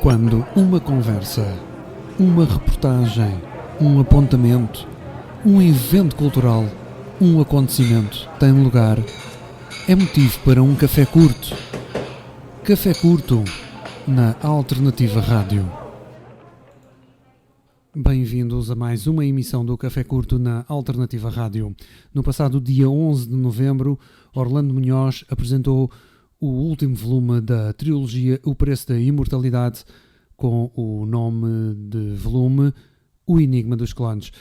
Quando uma conversa, uma reportagem, um apontamento, um evento cultural, um acontecimento tem lugar, é motivo para um café curto. Café curto na Alternativa Rádio. Bem-vindos a mais uma emissão do Café Curto na Alternativa Rádio. No passado dia 11 de novembro, Orlando Munhoz apresentou o último volume da trilogia O Preço da Imortalidade, com o nome de volume O Enigma dos Clones.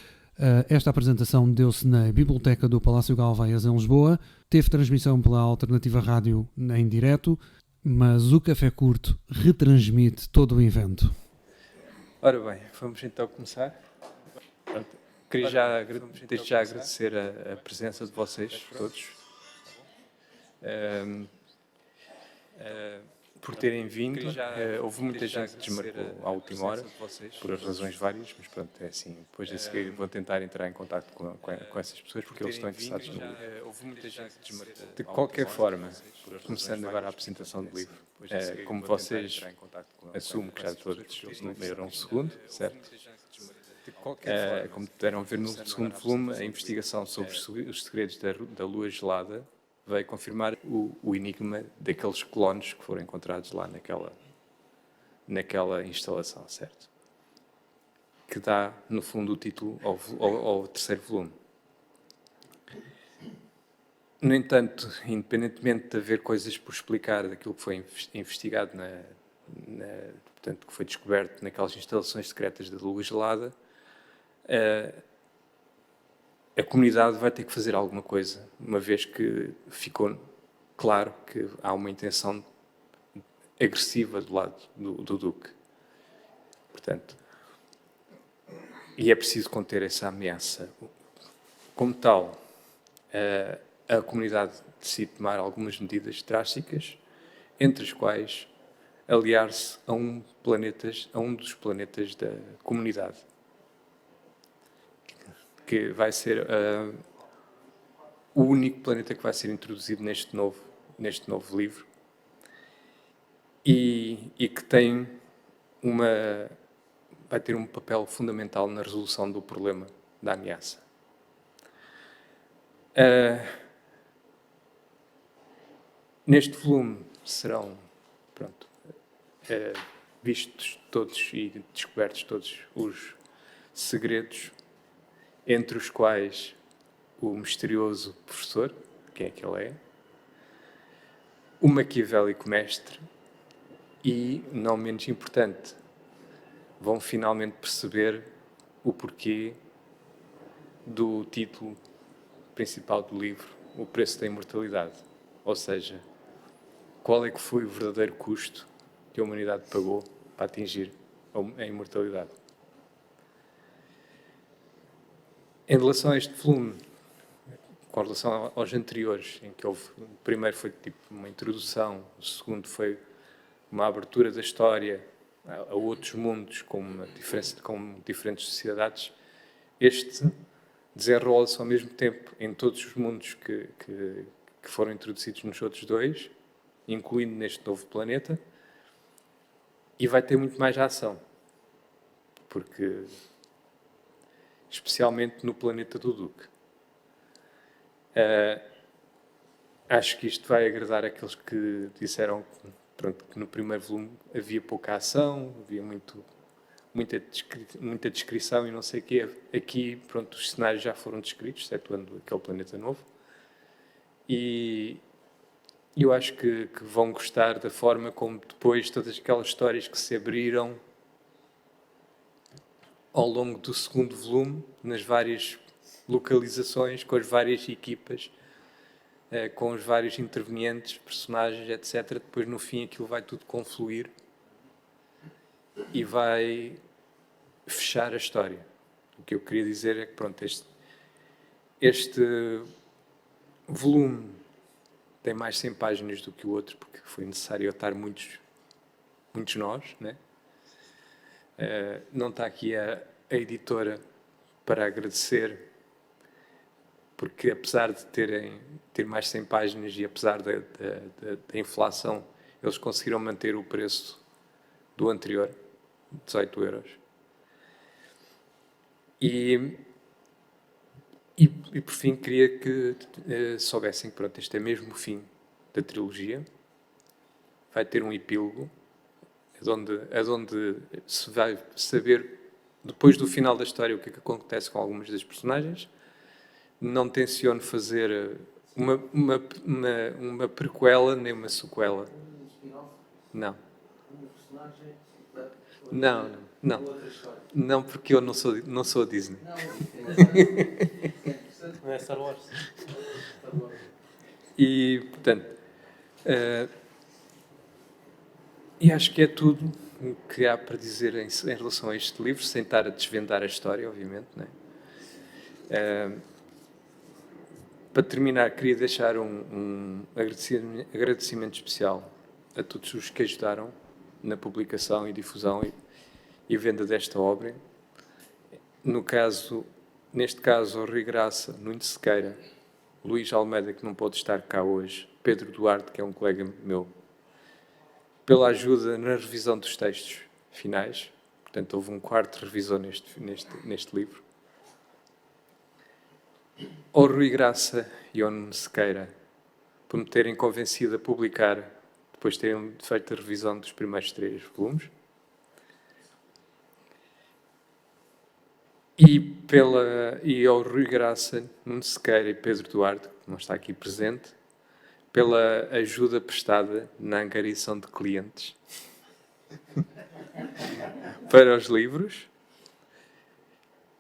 Esta apresentação deu-se na Biblioteca do Palácio Galveias, em Lisboa. Teve transmissão pela Alternativa Rádio em direto, mas o Café Curto retransmite todo o evento. Ora bem, vamos então começar. Queria desde já agradecer a presença de vocês todos, por terem vindo. Houve muita gente que desmarcou à última hora, por razões várias, mas pronto, é assim. Depois a seguir vou tentar entrar em contato com essas pessoas, porque eles estão interessados no livro. De qualquer forma, começando agora a apresentação do livro, como vocês assumo que já todos leram o segundo, certo? Como puderam ver no segundo volume, a investigação sobre os segredos da Lua Gelada veio confirmar o enigma daqueles clones que foram encontrados lá naquela instalação, certo? Que dá, no fundo, o título ao terceiro volume. No entanto, independentemente de haver coisas por explicar daquilo que foi investigado, portanto, que foi descoberto naquelas instalações secretas da Lua Gelada, a comunidade vai ter que fazer alguma coisa, uma vez que ficou claro que há uma intenção agressiva do lado do Duque. Portanto, e é preciso conter essa ameaça. Como tal, a comunidade decide tomar algumas medidas drásticas, entre as quais aliar-se a um dos planetas da comunidade, que vai ser o único planeta que vai ser introduzido neste novo livro e que vai ter um papel fundamental na resolução do problema da ameaça. Neste volume serão vistos todos e descobertos todos os segredos, entre os quais o misterioso professor, quem é que ele é, o maquiavélico mestre e, não menos importante, vão finalmente perceber o porquê do título principal do livro, O Preço da Imortalidade. Ou seja, qual é que foi o verdadeiro custo que a humanidade pagou para atingir a imortalidade. Em relação a este volume, com relação aos anteriores, em que o primeiro foi tipo uma introdução, o segundo foi uma abertura da história a outros mundos com diferentes sociedades, este desenrola-se ao mesmo tempo em todos os mundos que foram introduzidos nos outros dois, incluindo neste novo planeta, e vai ter muito mais ação, porque especialmente no planeta do Duque. Acho que isto vai agradar àqueles que disseram que no primeiro volume havia pouca ação, havia muita descrição e não sei o quê. Aqui, os cenários já foram descritos, excetuando aquele planeta novo. E eu acho que vão gostar da forma como depois todas aquelas histórias que se abriram ao longo do segundo volume, nas várias localizações, com as várias equipas, com os vários intervenientes, personagens, etc. Depois, no fim, aquilo vai tudo confluir e vai fechar a história. O que eu queria dizer é que, este volume tem mais 100 páginas do que o outro, porque foi necessário atar muitos nós, né? Não está aqui a editora para agradecer, porque apesar de ter mais 100 páginas e apesar da inflação, eles conseguiram manter o preço do anterior, 18 euros. E por fim queria que soubessem que pronto, este é mesmo o fim da trilogia. Vai ter um epílogo, onde se vai saber, depois do final da história, o que é que acontece com algumas das personagens. Não tenciono fazer uma prequela nem uma sequela. Não. Não, porque eu não sou a Disney. Não é Star Wars. E, portanto, e acho que é tudo o que há para dizer em relação a este livro, sem estar a desvendar a história, obviamente, não é? Para terminar, queria deixar um agradecimento especial a todos os que ajudaram na publicação e difusão e venda desta obra. Neste caso, ao Rui Graça, Nuno Sequeira, Luís Almeida, que não pôde estar cá hoje, Pedro Duarte, que é um colega meu, pela ajuda na revisão dos textos finais. Portanto, houve um quarto revisor neste livro. Ao Rui Graça e ao Nuno Sequeira, por me terem convencido a publicar, depois de terem feito a revisão dos primeiros 3 volumes. E ao Rui Graça, Nuno Sequeira e Pedro Duarte, que não está aqui presente, pela ajuda prestada na angariação de clientes para os livros.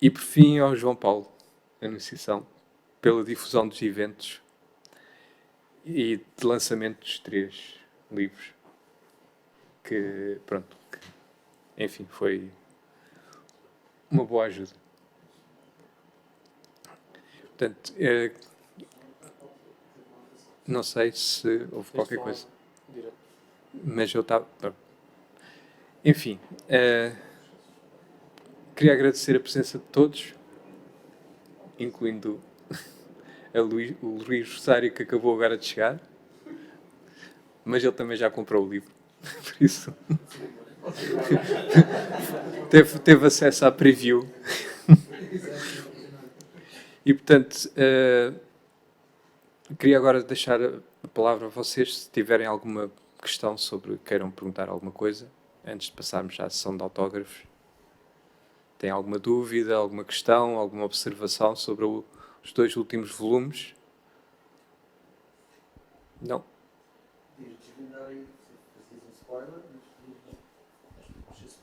E, por fim, ao João Paulo, Anunciação, pela difusão dos eventos e de lançamento dos 3 livros. Enfim, foi uma boa ajuda. Portanto, não sei se houve qualquer coisa, mas eu estava... Enfim, queria agradecer a presença de todos, incluindo o Luís Rosário, que acabou agora de chegar, mas ele também já comprou o livro, por isso teve acesso à preview. E, portanto, queria agora deixar a palavra a vocês, se tiverem alguma questão queiram perguntar alguma coisa, antes de passarmos à sessão de autógrafos. Tem alguma dúvida, alguma questão, alguma observação sobre os 2 últimos volumes? Não?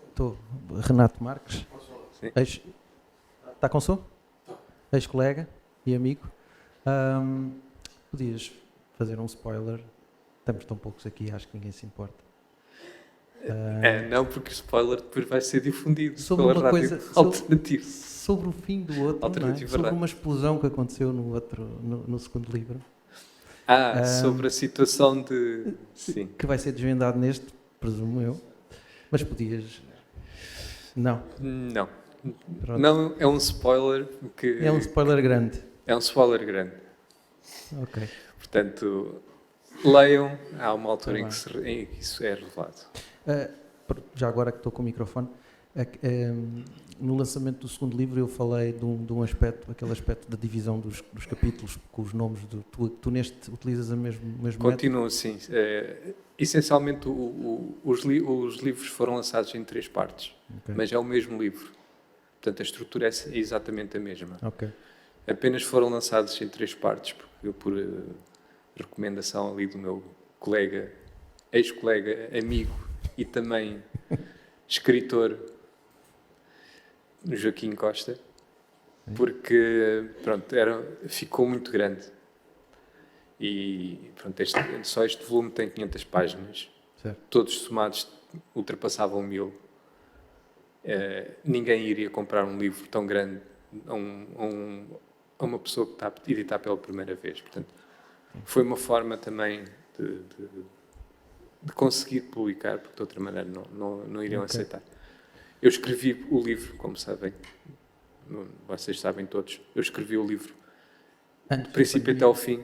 Estou. Renato Marques. Sim. Está com som? Ex-colega e amigo. Podias fazer um spoiler? Estamos tão poucos aqui, acho que ninguém se importa. Não, porque o spoiler depois vai ser difundido sobre pela uma rádio coisa alternativa. Sobre o fim do outro, não é? Sobre uma explosão que aconteceu no segundo livro. Sobre a situação de... Sim. Que vai ser desvendado neste, presumo eu. Mas podias... Não. Não. Pronto. Não, é um spoiler que... É um spoiler grande. É um spoiler grande. Ok. Portanto, leiam. Há uma altura em que isso é revelado. Já agora que estou com o microfone, no lançamento do segundo livro eu falei de um aspecto, aquele aspecto da divisão dos capítulos com os nomes. Tu neste utilizas o mesmo Continuo, método? sim. Essencialmente, os livros foram lançados em 3 partes, Okay. mas é o mesmo livro. Portanto, a estrutura é exatamente a mesma. Ok. Apenas foram lançados em 3 partes, por recomendação ali do meu colega, ex-colega, amigo e também escritor, Joaquim Costa, porque pronto, ficou muito grande. E pronto, só este volume tem 500 páginas, Certo. Todos somados ultrapassavam 1000. Ninguém iria comprar um livro tão grande a uma pessoa que está a editar pela primeira vez. Portanto, foi uma forma também de conseguir publicar, porque de outra maneira não iriam aceitar. Eu escrevi o livro, como sabem, vocês sabem todos, eu escrevi o livro do princípio até ao fim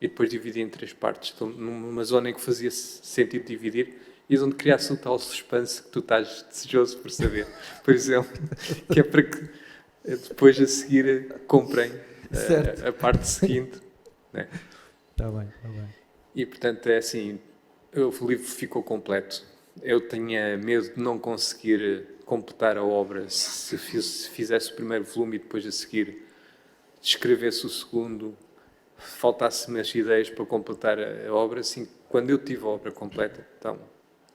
e depois dividi em 3 partes. Então, numa zona em que fazia sentido dividir, e de onde criasse o tal suspense que tu estás desejoso por saber, por exemplo, que é para que depois a seguir comprem a parte seguinte. Né? Está bem, está bem. E portanto é assim, o livro ficou completo. Eu tinha medo de não conseguir completar a obra se fizesse o primeiro volume e depois a seguir escrevesse o segundo, faltasse-me as ideias para completar a obra. Assim, quando eu tive a obra completa, então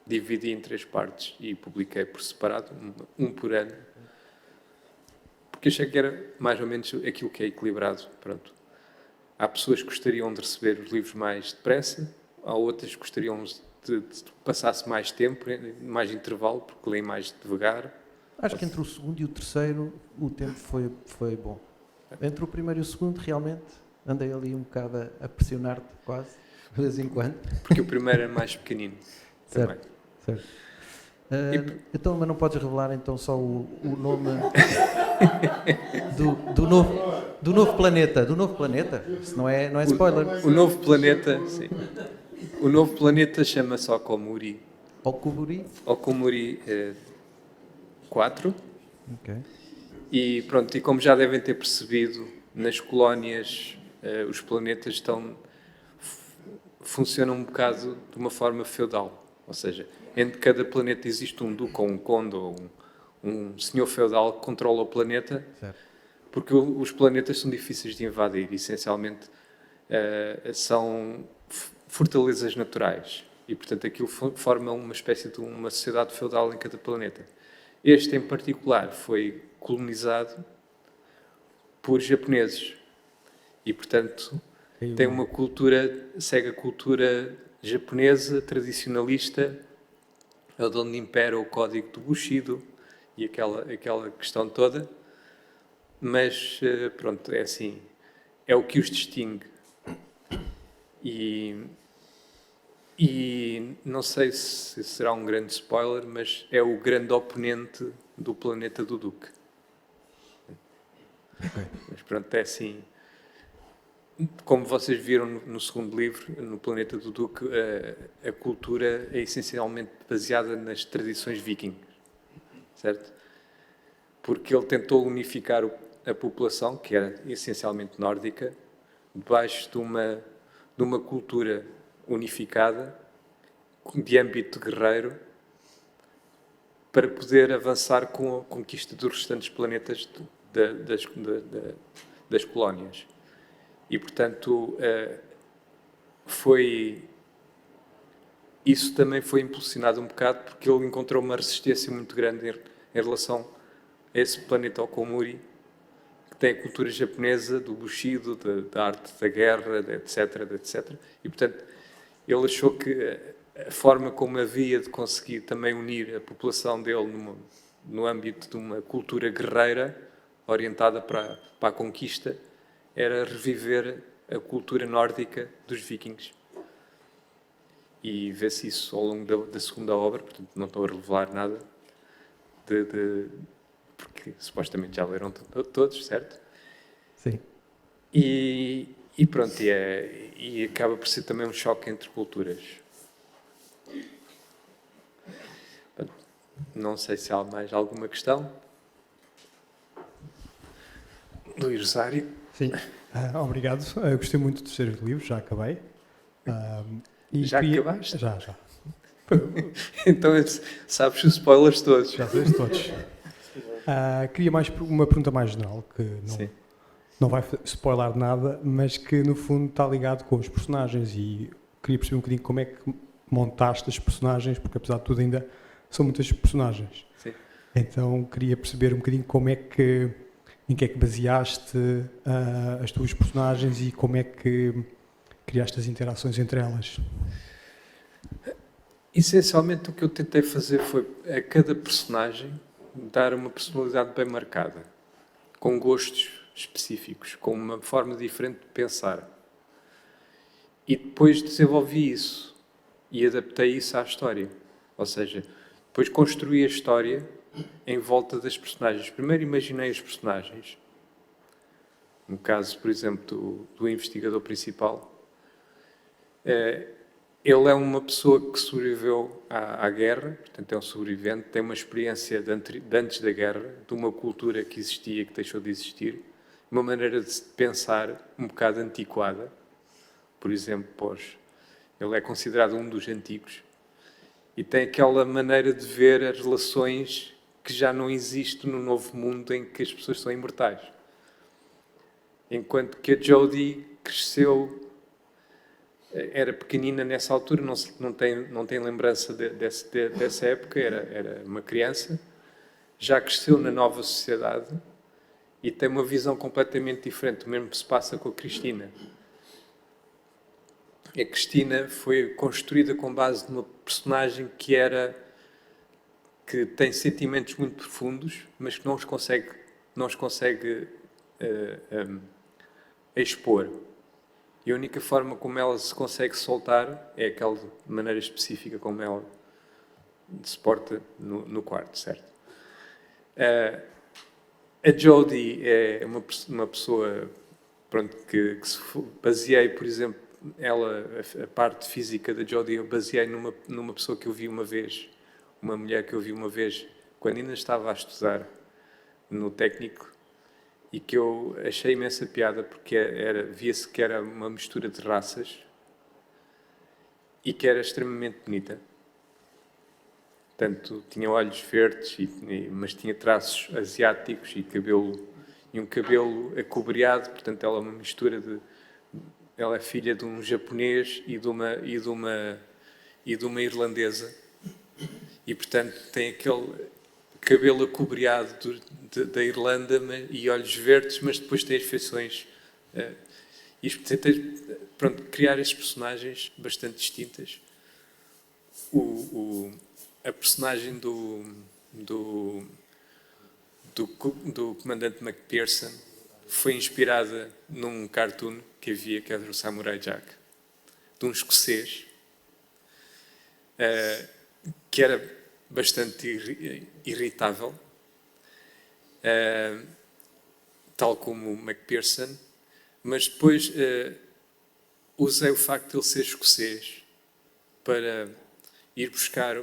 dividi em 3 partes e publiquei por separado, um por ano, porque achei que era mais ou menos aquilo que é equilibrado. Pronto. Há pessoas que gostariam de receber os livros mais depressa, há outras que gostariam de passasse mais tempo, mais intervalo, porque leem mais devagar. Acho que entre o segundo e o terceiro o tempo foi bom. Entre o primeiro e o segundo, realmente, andei ali um bocado a pressionar-te, quase, de vez em quando. Porque o primeiro é mais pequenino. Certo, certo. Então, mas não podes revelar então só o nome do novo planeta. Do novo planeta? Isso não é spoiler. O novo planeta, sim. O novo planeta chama-se Okomuri. Okuburi? Okomuri 4. Ok. E pronto, e como já devem ter percebido, nas colónias os planetas funcionam um bocado de uma forma feudal. Ou seja, entre cada planeta existe um duque ou um conde ou um senhor feudal que controla o planeta, certo. Porque os planetas são difíceis de invadir. Essencialmente são fortalezas naturais. E, portanto, aquilo forma uma espécie de uma sociedade feudal em cada planeta. Este, em particular, foi colonizado por japoneses. E, portanto, tem uma cultura, segue a cultura japonesa, tradicionalista, onde impera o código do Bushido e aquela questão toda. Mas, pronto, é assim, é o que os distingue. E não sei se será um grande spoiler, mas é o grande oponente do planeta do Duque. Okay. Mas pronto, é assim. Como vocês viram no segundo livro, no planeta do Duque, a cultura é essencialmente baseada nas tradições viking, certo? Porque ele tentou unificar a população, que era essencialmente nórdica, debaixo de uma cultura unificada, de âmbito guerreiro, para poder avançar com a conquista dos restantes planetas das colónias. E, portanto, isso também foi impulsionado um bocado porque ele encontrou uma resistência muito grande em relação a esse planeta Okomuri, que tem a cultura japonesa, do Bushido, da arte da guerra, etc. E, portanto, ele achou que a forma como havia de conseguir também unir a população dele no âmbito de uma cultura guerreira, orientada para a conquista, era reviver a cultura nórdica dos vikings. E vê-se isso ao longo da segunda obra, portanto não estou a revelar nada, porque supostamente já leram todos, certo? Sim. E pronto, e acaba por ser também um choque entre culturas. Não sei se há mais alguma questão. Luís Rosário. Sim, obrigado. Eu gostei muito do terceiro livro, já acabei. Já acabaste? Já. Então sabes os spoilers todos. Já sei todos. Queria uma pergunta mais geral, que não vai spoiler nada, mas que no fundo está ligado com os personagens, e queria perceber um bocadinho como é que montaste os personagens, porque apesar de tudo ainda são muitas personagens. Sim. Então queria perceber um bocadinho em que é que baseaste as tuas personagens e como é que criaste as interações entre elas. Essencialmente o que eu tentei fazer foi a cada personagem dar uma personalidade bem marcada, com gostos específicos, com uma forma diferente de pensar. E depois desenvolvi isso e adaptei isso à história. Ou seja, depois construí a história em volta das personagens. Primeiro imaginei os personagens. No caso, por exemplo, do investigador principal, Ele é uma pessoa que sobreviveu à guerra, portanto é um sobrevivente, tem uma experiência de antes da guerra, de uma cultura que existia, que deixou de existir, uma maneira de pensar um bocado antiquada. Por exemplo, ele é considerado um dos antigos e tem aquela maneira de ver as relações que já não existe no novo mundo em que as pessoas são imortais. Enquanto que a Jodie cresceu, era pequenina nessa altura, não tem lembrança dessa época, era uma criança, já cresceu na nova sociedade e tem uma visão completamente diferente. O mesmo se passa com a Cristina. A Cristina foi construída com base numa personagem que tem sentimentos muito profundos, mas que não os consegue expor. E a única forma como ela se consegue soltar é aquela maneira específica como ela se porta no quarto, certo? A Jodie é uma pessoa, pronto, que se baseei, por exemplo, a parte física da Jodie, eu baseei numa pessoa que eu vi uma vez, uma mulher que eu vi uma vez, quando ainda estava a estudar no técnico, e que eu achei imensa piada, porque via-se que era uma mistura de raças e que era extremamente bonita. Portanto, tinha olhos verdes, mas tinha traços asiáticos e um cabelo acobreado. Portanto, ela é uma mistura ela é filha de um japonês e de uma irlandesa. E, portanto, tem aquele cabelo acobreado da Irlanda e olhos verdes, mas depois tem as feições. Pronto, criar estes personagens bastante distintas. A personagem do comandante McPherson foi inspirada num cartoon que havia, que era o Samurai Jack, de um escocês, que era bastante irritável, tal como o McPherson, mas depois usei o facto de ele ser escocês para ir buscar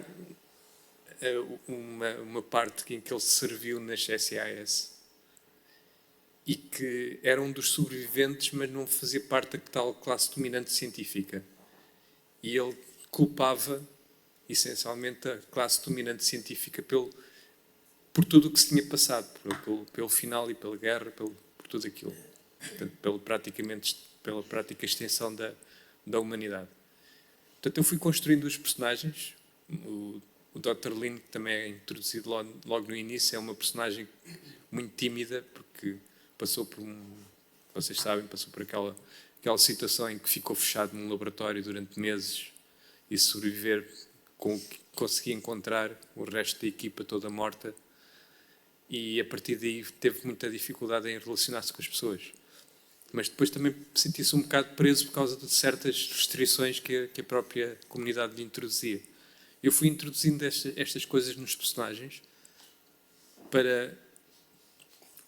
uma parte em que ele serviu nas SAIS e que era um dos sobreviventes, mas não fazia parte da tal classe dominante científica. E ele culpava essencialmente a classe dominante científica por tudo o que se tinha passado, pelo final e pela guerra, por tudo aquilo. Portanto, pela prática extensão da humanidade. Portanto, eu fui construindo os personagens. O Dr. Lin, que também é introduzido logo no início, é uma personagem muito tímida, porque vocês sabem, passou por aquela situação em que ficou fechado num laboratório durante meses e sobreviver com o que conseguia encontrar, o resto da equipa toda morta, e a partir daí teve muita dificuldade em relacionar-se com as pessoas. Mas depois também sentia-se um bocado preso por causa de certas restrições que a própria comunidade lhe introduzia. Eu fui introduzindo estas coisas nos personagens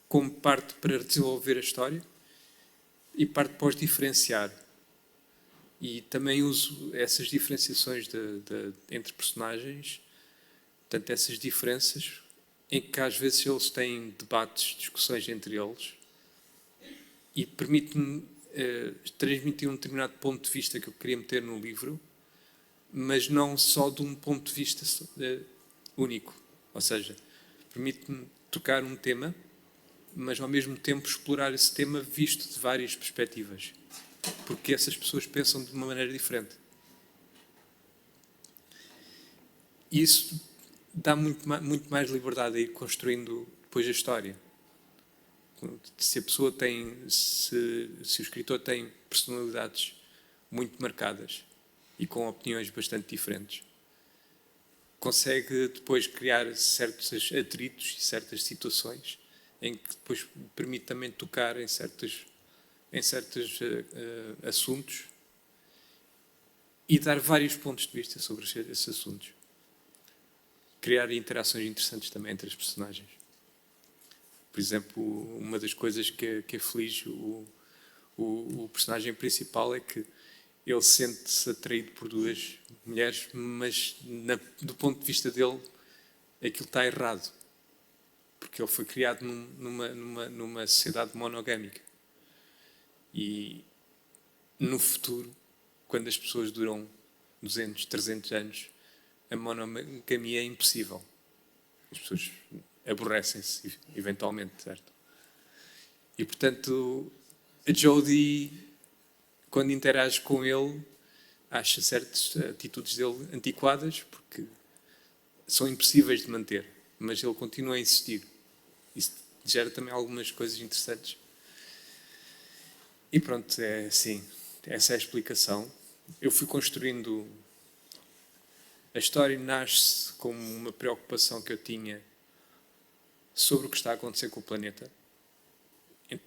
como parte para desenvolver a história e parte para os diferenciar. E também uso essas diferenciações entre personagens, portanto, essas diferenças, em que às vezes eles têm debates, discussões entre eles, e permite-me transmitir um determinado ponto de vista que eu queria meter no livro, mas não só de um ponto de vista único. Ou seja, permite-me tocar um tema, mas ao mesmo tempo explorar esse tema visto de várias perspectivas, porque essas pessoas pensam de uma maneira diferente. E isso dá muito mais liberdade a ir construindo depois a história. Se a pessoa se o escritor tem personalidades muito marcadas e com opiniões bastante diferentes, consegue depois criar certos atritos e certas situações em que depois permite também tocar em certos assuntos e dar vários pontos de vista sobre esses assuntos. Criar interações interessantes também entre as personagens. Por exemplo, uma das coisas que aflige o personagem principal é que ele sente-se atraído por duas mulheres, mas do ponto de vista dele, aquilo está errado. Porque ele foi criado numa sociedade monogâmica. E no futuro, quando as pessoas duram 200, 300 anos, a monogamia é impossível. As pessoas aborrecem-se, eventualmente, certo? E, portanto, a Jodie, quando interage com ele, acha certas atitudes dele antiquadas, porque são impossíveis de manter, mas ele continua a insistir. Isso gera também algumas coisas interessantes. E pronto, é assim, essa é a explicação. Eu fui construindo... A história nasce como uma preocupação que eu tinha sobre o que está a acontecer com o planeta,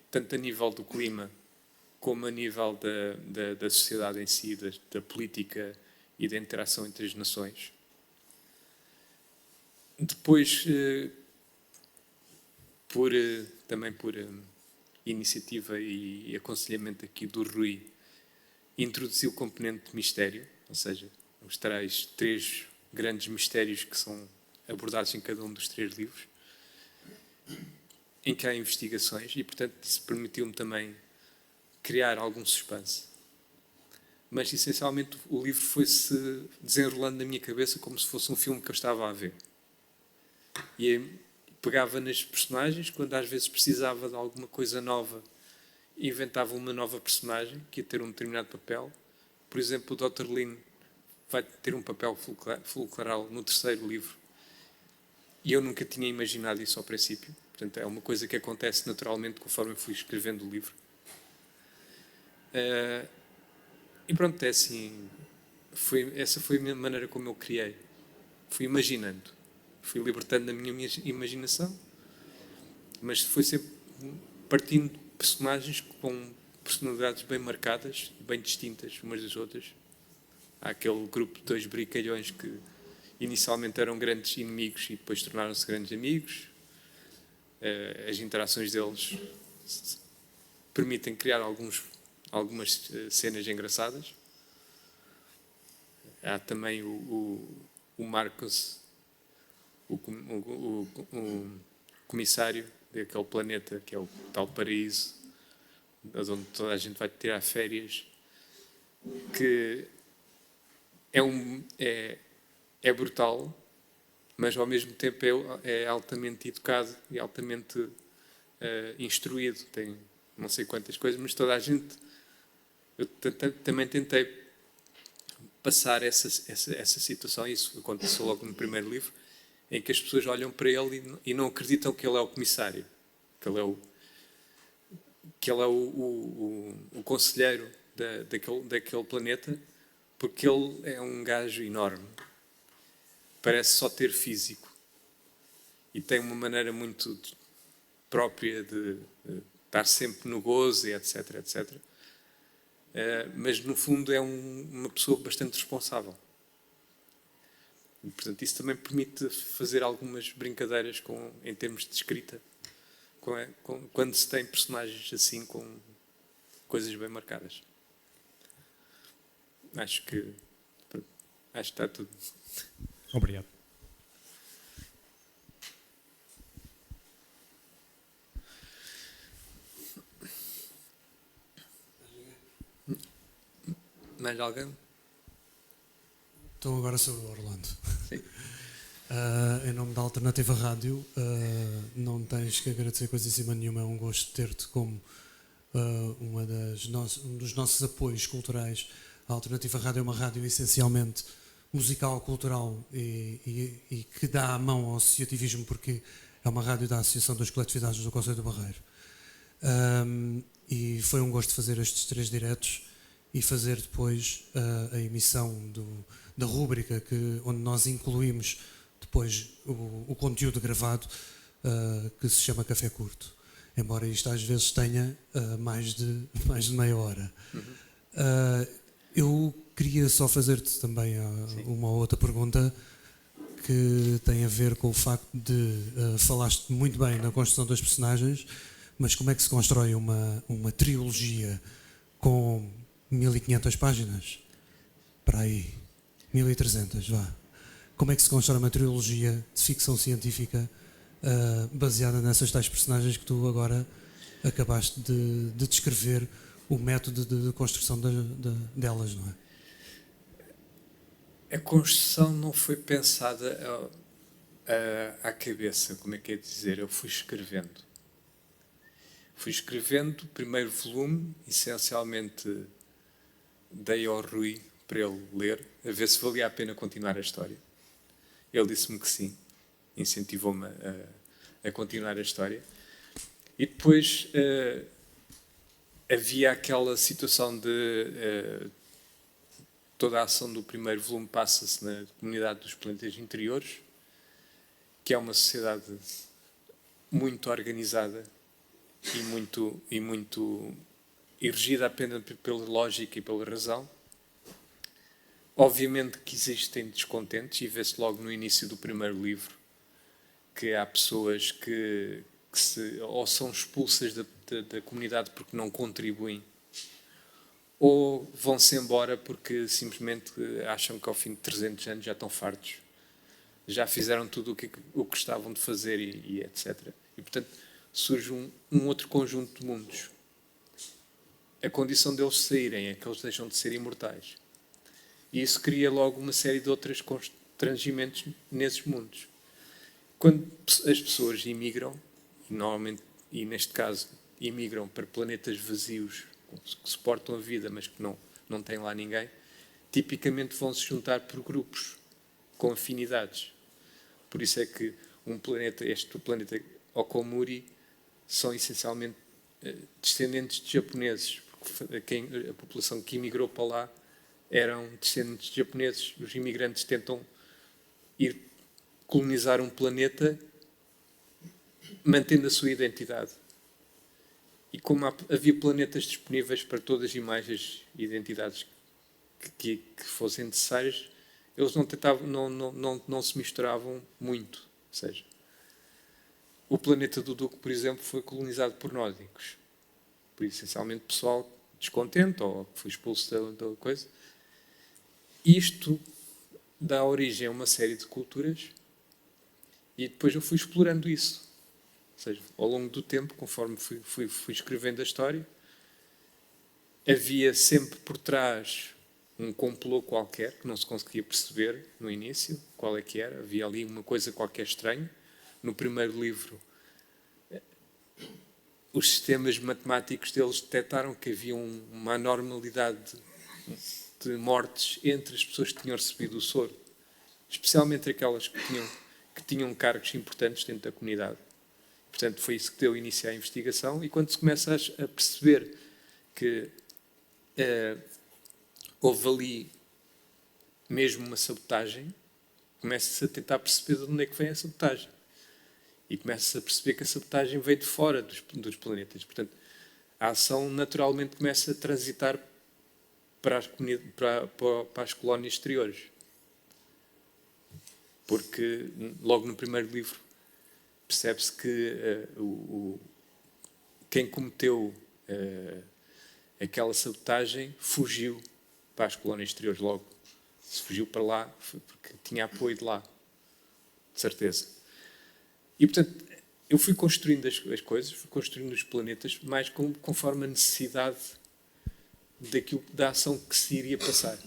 tanto a nível do clima, como a nível da sociedade em si, da política e da interação entre as nações. Depois, também por iniciativa e aconselhamento aqui do Rui, introduziu o componente de mistério, ou seja, os tais 3 grandes mistérios que são abordados em cada um dos 3 livros, em que há investigações, e portanto isso permitiu-me também criar algum suspense. Mas essencialmente o livro foi-se desenrolando na minha cabeça como se fosse um filme que eu estava a ver. E pegava nas personagens, quando às vezes precisava de alguma coisa nova, inventava uma nova personagem que ia ter um determinado papel. Por exemplo, o Dr. Lin vai ter um papel fulcral no 3º livro. E eu nunca tinha imaginado isso ao princípio. Portanto, é uma coisa que acontece naturalmente conforme eu fui escrevendo o livro. E pronto, é assim. Essa foi a maneira como eu criei. Fui imaginando. Fui libertando a minha imaginação. Mas foi sempre partindo de personagens com personalidades bem marcadas, bem distintas umas das outras. Há aquele grupo de 2 brincalhões que inicialmente eram grandes inimigos e depois tornaram-se grandes amigos. As interações deles permitem criar algumas cenas engraçadas. Há também o Marcos, o comissário daquele planeta que é o tal paraíso, onde toda a gente vai tirar férias, que é brutal, mas ao mesmo tempo é altamente educado e altamente instruído. Tem não sei quantas coisas, mas toda a gente... Eu também tentei passar essa situação, isso aconteceu logo no 1º livro, em que as pessoas olham para ele e não acreditam que ele é o comissário, que ele é o conselheiro daquele planeta, porque ele é um gajo enorme. Parece só ter físico. E tem uma maneira muito própria de estar sempre no gozo, etc, etc. Mas, no fundo, é uma pessoa bastante responsável. E, portanto, isso também permite fazer algumas brincadeiras em termos de escrita, quando se tem personagens assim, com coisas bem marcadas. Acho que está tudo. Obrigado. Mais alguém? Então agora sobre o Orlando. Sim. Em nome da Alternativa Rádio, não tens que agradecer coisa em cima nenhuma, é um gosto ter-te como um dos nossos apoios culturais. A Alternativa Rádio é uma rádio essencialmente musical, cultural e que dá a mão ao associativismo, porque é uma rádio da Associação das Coletividades do Concelho do Barreiro. E foi um gosto fazer estes 3 diretos e fazer depois a emissão da rúbrica onde nós incluímos depois o conteúdo gravado, que se chama Café Curto, embora isto às vezes tenha mais de meia hora. Eu queria só fazer-te também uma outra pergunta que tem a ver com o facto de falaste muito bem na construção das personagens, mas como é que se constrói uma trilogia com 1500 páginas, para aí, 1300, vá. Como é que se constrói uma trilogia de ficção científica baseada nessas tais personagens que tu agora acabaste de descrever o método de construção delas, não é? A construção não foi pensada à cabeça, como é que é dizer? Eu fui escrevendo. Fui escrevendo o primeiro volume, essencialmente dei ao Rui para ele ler, a ver se valia a pena continuar a história. Ele disse-me que sim, incentivou-me a continuar a história. E depois havia aquela situação de toda a ação do primeiro volume passa-se na comunidade dos planetas interiores, que é uma sociedade muito organizada e regida apenas pela lógica e pela razão. Obviamente que existem descontentes, e vê-se logo no início do primeiro livro que há pessoas que ou são expulsas da comunidade porque não contribuem, ou vão-se embora porque simplesmente acham que ao fim de 300 anos já estão fartos. Já fizeram tudo o que gostavam de fazer e etc. E, portanto, surge um outro conjunto de mundos. A condição deles saírem é que eles deixam de ser imortais. E isso cria logo uma série de outros constrangimentos nesses mundos. Quando as pessoas imigram, e neste caso imigram para planetas vazios, que suportam a vida, mas que não têm lá ninguém, tipicamente vão se juntar por grupos com afinidades. Por isso é que o planeta Okomuri, são essencialmente descendentes de japoneses, porque a população que imigrou para lá eram descendentes de japoneses. Os imigrantes tentam ir colonizar um planeta mantendo a sua identidade. E como havia planetas disponíveis para todas e mais as identidades que fossem necessárias, eles não se misturavam muito. Ou seja, o planeta do Duque, por exemplo, foi colonizado por nórdicos. Por essencialmente pessoal descontente ou que foi expulso da coisa. Isto dá origem a uma série de culturas e depois eu fui explorando isso. Ou seja, ao longo do tempo, conforme fui escrevendo a história, havia sempre por trás um complô qualquer que não se conseguia perceber no início qual é que era. Havia ali uma coisa qualquer estranha. No primeiro livro, os sistemas matemáticos deles detectaram que havia uma anormalidade de mortes entre as pessoas que tinham recebido o soro, especialmente aquelas que tinham cargos importantes dentro da comunidade. Portanto, foi isso que deu início à investigação, e quando se começa a perceber que houve ali mesmo uma sabotagem, começa-se a tentar perceber de onde é que vem a sabotagem. E começa-se a perceber que a sabotagem veio de fora dos planetas. Portanto, a ação naturalmente começa a transitar para as colónias exteriores. Porque logo no primeiro livro percebe-se que quem cometeu aquela sabotagem fugiu para as colónias exteriores logo. Se fugiu para lá foi porque tinha apoio de lá, de certeza. E, portanto, eu fui construindo as coisas, fui construindo os planetas, mais conforme a necessidade da ação que se iria passar.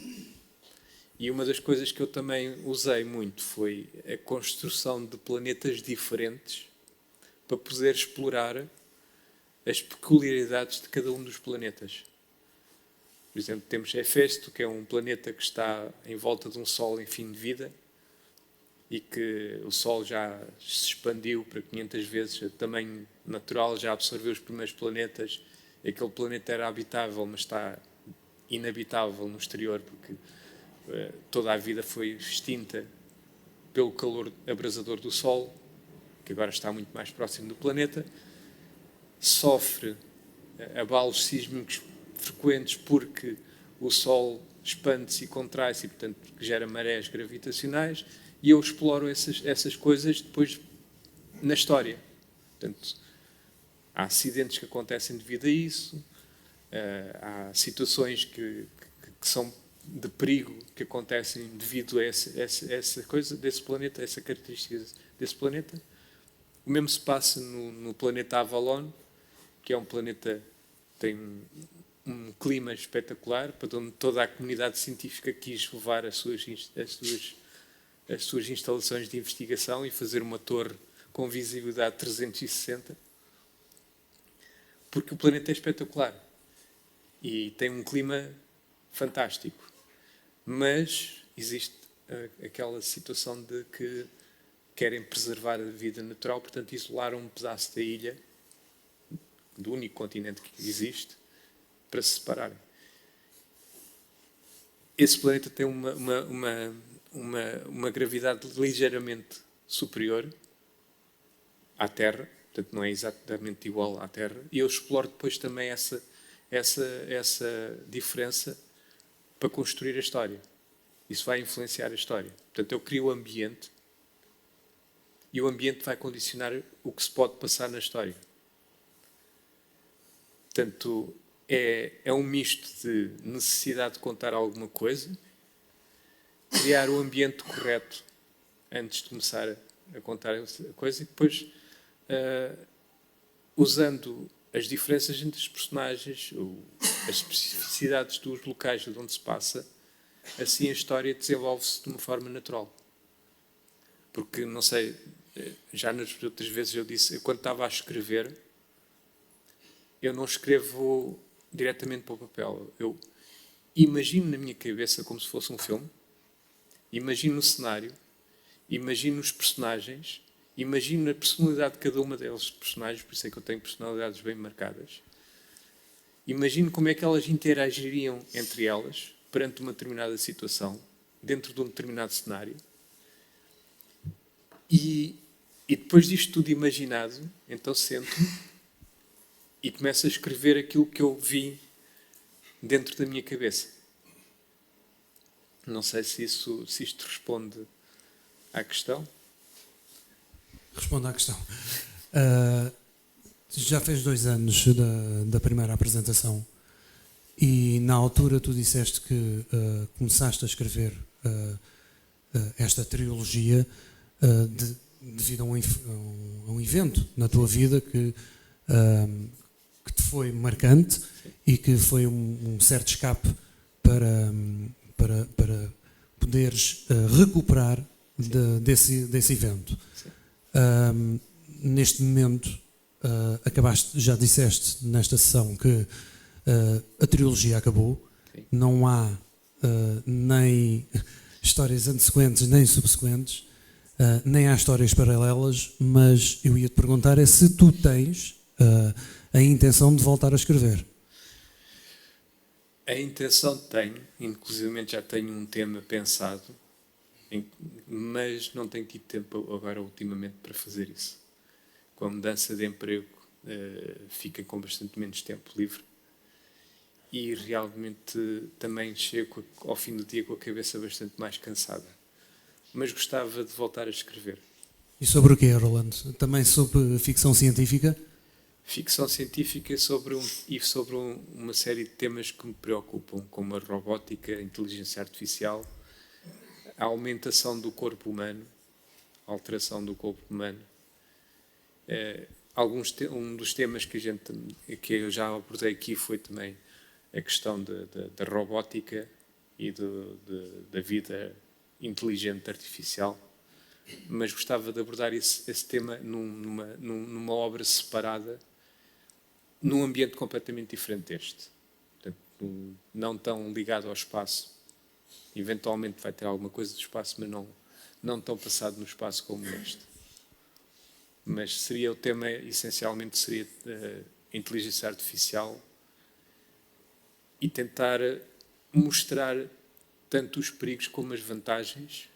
E uma das coisas que eu também usei muito foi a construção de planetas diferentes para poder explorar as peculiaridades de cada um dos planetas. Por exemplo, temos Hefesto, que é um planeta que está em volta de um Sol em fim de vida, e que o Sol já se expandiu para 500 vezes o tamanho natural, já absorveu os primeiros planetas. Aquele planeta era habitável, mas está inabitável no exterior, porque toda a vida foi extinta pelo calor abrasador do Sol, que agora está muito mais próximo do planeta. Sofre abalos sísmicos frequentes porque o Sol expande-se e contrai-se e, portanto, gera marés gravitacionais. E eu exploro essas coisas depois na história. Portanto, há acidentes que acontecem devido a isso, Há situações que são de perigo que acontecem devido a essa coisa desse planeta, essa característica desse planeta. O mesmo se passa no planeta Avalon, que é um planeta que tem um clima espetacular, para onde toda a comunidade científica quis levar as suas instalações de investigação e fazer uma torre com visibilidade 360, porque o planeta é espetacular e tem um clima fantástico. Mas existe aquela situação de que querem preservar a vida natural, portanto isolaram um pedaço da ilha, do único continente que existe, para se separarem. Esse planeta tem uma gravidade ligeiramente superior à Terra, portanto não é exatamente igual à Terra, e eu exploro depois também essa diferença para construir a história. Isso vai influenciar a história. Portanto, eu crio o ambiente e o ambiente vai condicionar o que se pode passar na história. Portanto, é um misto de necessidade de contar alguma coisa, criar o ambiente correto antes de começar a contar a coisa e depois, usando as diferenças entre os personagens, as especificidades dos locais de onde se passa, assim a história desenvolve-se de uma forma natural. Porque, não sei, já nas outras vezes eu disse, eu, quando estava a escrever, eu não escrevo diretamente para o papel. Eu imagino na minha cabeça como se fosse um filme, imagino o cenário, imagino os personagens, imagino a personalidade de cada uma deles personagens, por isso é que eu tenho personalidades bem marcadas. Imagino como é que elas interagiriam entre elas perante uma determinada situação, dentro de um determinado cenário. E depois disto tudo imaginado, então sento-me e começo a escrever aquilo que eu vi dentro da minha cabeça. Não sei se isto responde à questão. Responde à questão. Já fez 2 anos da primeira apresentação e na altura tu disseste que começaste a escrever esta trilogia devido a um evento na tua vida que te foi marcante e que foi um certo escape para poderes recuperar desse evento. Neste momento, já disseste nesta sessão que a trilogia acabou. Sim. Não há nem histórias antecequentes nem subsequentes, nem há histórias paralelas, mas eu ia te perguntar se tu tens a intenção de voltar a escrever. A intenção tenho, inclusive já tenho um tema pensado, mas não tenho tido tempo agora ultimamente para fazer isso. Com a mudança de emprego, fica com bastante menos tempo livre e realmente também chego ao fim do dia com a cabeça bastante mais cansada. Mas gostava de voltar a escrever. E sobre o quê, Rolando? Também sobre ficção científica? Ficção científica sobre uma série de temas que me preocupam, como a robótica, a inteligência artificial, a aumentação do corpo humano, a alteração do corpo humano. Um dos temas que eu já abordei aqui foi também a questão da robótica e da vida inteligente artificial, mas gostava de abordar esse tema numa obra separada, num ambiente completamente diferente deste. Portanto, não tão ligado ao espaço. Eventualmente vai ter alguma coisa do espaço, mas não tão passado no espaço como este. Mas seria o tema, essencialmente, seria a inteligência artificial e tentar mostrar tanto os perigos como as vantagens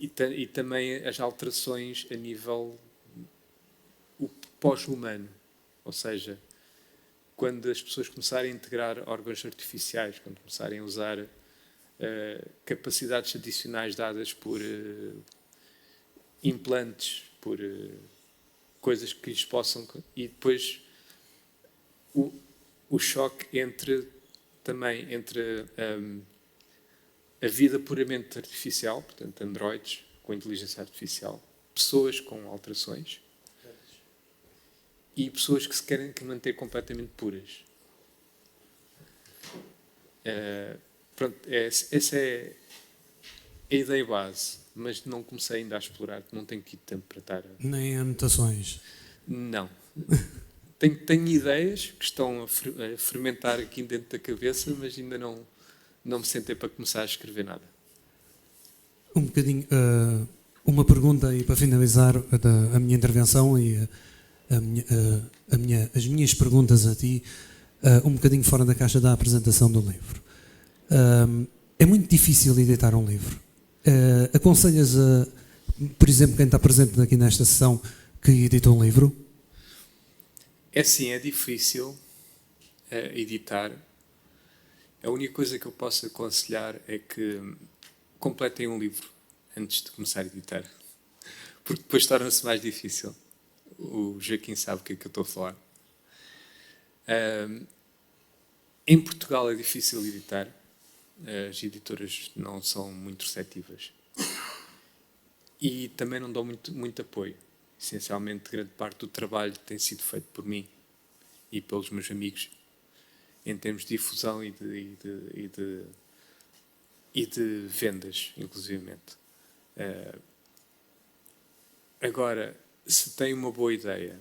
e também as alterações a nível pós-humano. Ou seja, quando as pessoas começarem a integrar órgãos artificiais, quando começarem a usar capacidades adicionais dadas por implantes, por coisas que lhes possam... E depois o o choque entre a vida puramente artificial, portanto, androides com inteligência artificial, pessoas com alterações e pessoas que se querem manter completamente puras. Pronto, essa é a ideia base, mas não comecei ainda a explorar, não tenho tido tempo para estar. Nem anotações. Não. Tenho ideias que estão a fermentar aqui dentro da cabeça, mas ainda não me sentei para começar a escrever nada. Um bocadinho, uma pergunta e para finalizar a minha intervenção e as minhas perguntas a ti, um bocadinho fora da caixa da apresentação do livro. É muito difícil editar um livro. Aconselhas, por exemplo, quem está presente aqui nesta sessão, que edita um livro? É sim, é difícil editar. A única coisa que eu posso aconselhar é que completem um livro antes de começar a editar. Porque depois torna-se mais difícil. O Joaquim sabe o que é que eu estou a falar. Em Portugal é difícil editar. As editoras não são muito receptivas. E também não dão muito apoio. Essencialmente, grande parte do trabalho tem sido feito por mim e pelos meus amigos, em termos de difusão e de vendas, inclusivamente. Agora, se tem uma boa ideia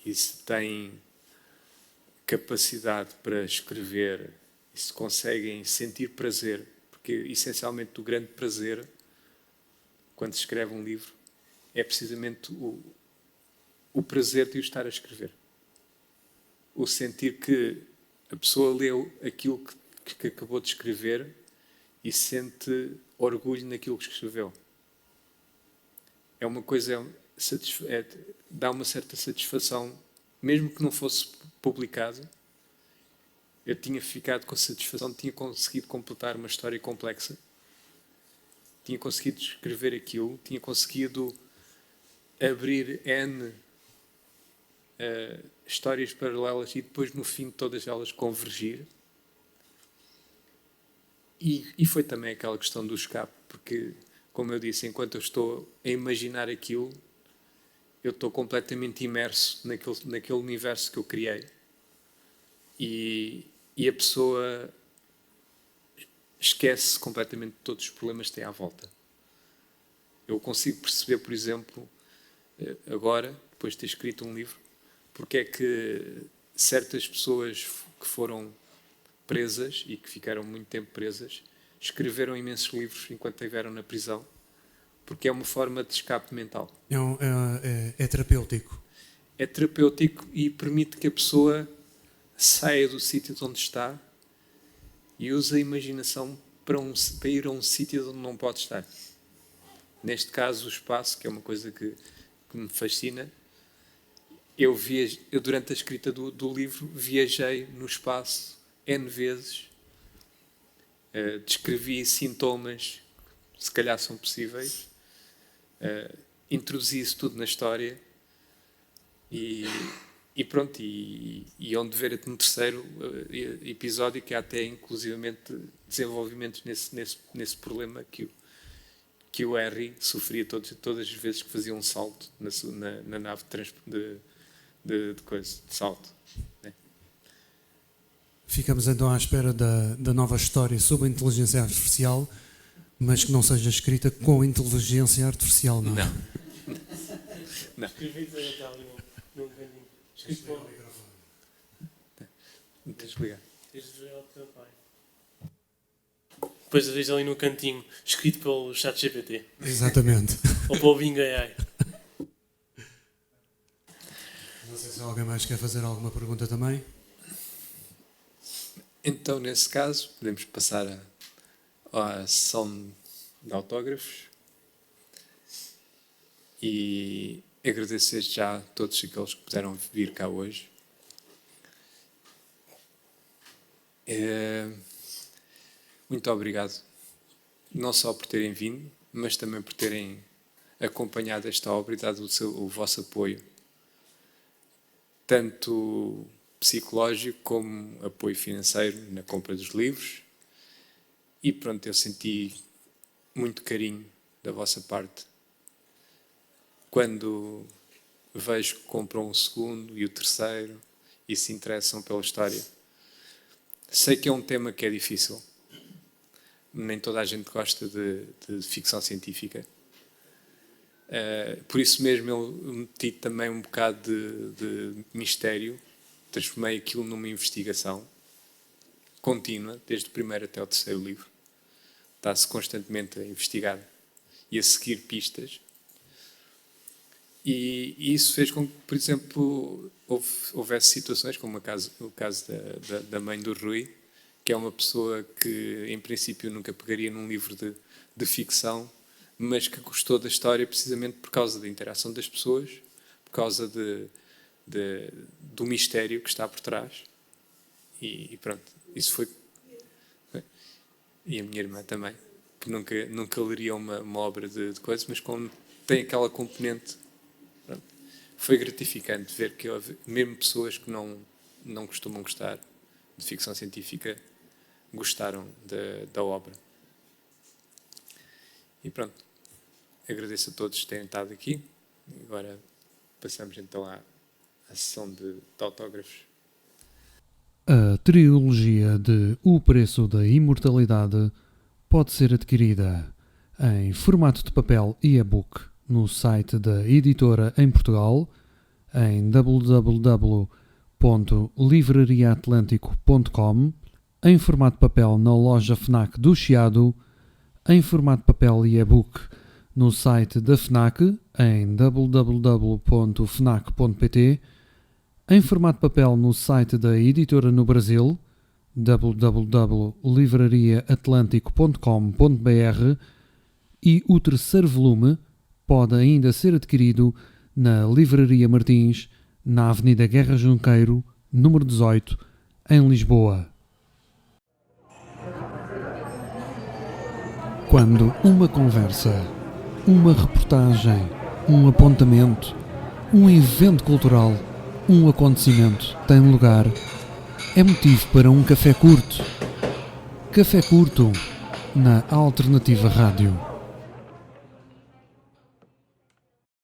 e se tem capacidade para escrever e se conseguem sentir prazer, porque essencialmente o grande prazer, quando se escreve um livro, é precisamente o prazer de o estar a escrever. O sentir que a pessoa leu aquilo que acabou de escrever e sente orgulho naquilo que escreveu. É uma coisa, dá uma certa satisfação, mesmo que não fosse publicado. Eu tinha ficado com satisfação, tinha conseguido completar uma história complexa, tinha conseguido escrever aquilo, tinha conseguido abrir N histórias paralelas e depois no fim de todas elas convergir. E foi também aquela questão do escape, porque, como eu disse, enquanto eu estou a imaginar aquilo, eu estou completamente imerso naquele universo que eu criei. E a pessoa esquece completamente de todos os problemas que tem à volta. Eu consigo perceber, por exemplo, agora, depois de ter escrito um livro, porque é que certas pessoas que foram presas e que ficaram muito tempo presas escreveram imensos livros enquanto estiveram na prisão, porque é uma forma de escape mental. É terapêutico. É terapêutico e permite que a pessoa saia do sítio onde está e use a imaginação para ir a um sítio onde não pode estar. Neste caso, o espaço, que é uma coisa que me fascina. Eu durante a escrita do livro, viajei no espaço N vezes, descrevi sintomas, se calhar são possíveis, introduzi isso tudo na história e pronto, e onde ver no terceiro episódio que há até inclusivamente desenvolvimentos nesse problema que o Harry sofria todas as vezes que fazia um salto na nave de salto. Né? Ficamos então à espera da nova história sobre a inteligência artificial, mas que não seja escrita com inteligência artificial, não. Não. Escrevi até ali num cantinho. Escrito para o microfone. Não tens de ligar. Tens de ver ao teu pai. Depois a vez ali no cantinho, escrito pelo ChatGPT. Exatamente. Ou pelo Bing AI. Não sei se alguém mais quer fazer alguma pergunta também. Então, nesse caso, podemos passar à sessão de autógrafos e agradecer já a todos aqueles que puderam vir cá hoje. Muito obrigado, não só por terem vindo, mas também por terem acompanhado esta obra e dado o vosso apoio, tanto psicológico como apoio financeiro na compra dos livros. E pronto, eu senti muito carinho da vossa parte quando vejo que compram o segundo e o terceiro e se interessam pela história. Sei que é um tema que é difícil. Nem toda a gente gosta de ficção científica. Por isso mesmo eu meti também um bocado de mistério. Transformei aquilo numa investigação contínua, desde o primeiro até o terceiro livro. Está-se constantemente a investigar e a seguir pistas. E isso fez com que, por exemplo, houvesse situações, como o caso da mãe do Rui, que é uma pessoa que, em princípio, nunca pegaria num livro de ficção, mas que gostou da história precisamente por causa da interação das pessoas, por causa do mistério que está por trás. E pronto, isso foi... E a minha irmã também, que nunca leria uma obra de coisas, mas como tem aquela componente... Pronto, foi gratificante ver que houve mesmo pessoas que não costumam gostar de ficção científica, gostaram da obra. E pronto, agradeço a todos terem estado aqui. Agora passamos então à sessão de autógrafos. A trilogia de O Preço da Imortalidade pode ser adquirida em formato de papel e e-book no site da editora em Portugal, em www.livrariaatlântico.com, em formato de papel na loja FNAC do Chiado, em formato de papel e e-book no site da FNAC, em www.fnac.pt, em formato de papel no site da editora no Brasil, www.livrariaatlântico.com.br, e o terceiro volume pode ainda ser adquirido na Livraria Martins, na Avenida Guerra Junqueiro, número 18, em Lisboa. Quando uma conversa, uma reportagem, um apontamento, um evento cultural, um acontecimento tem lugar, é motivo para um café curto. Café curto na Alternativa Rádio.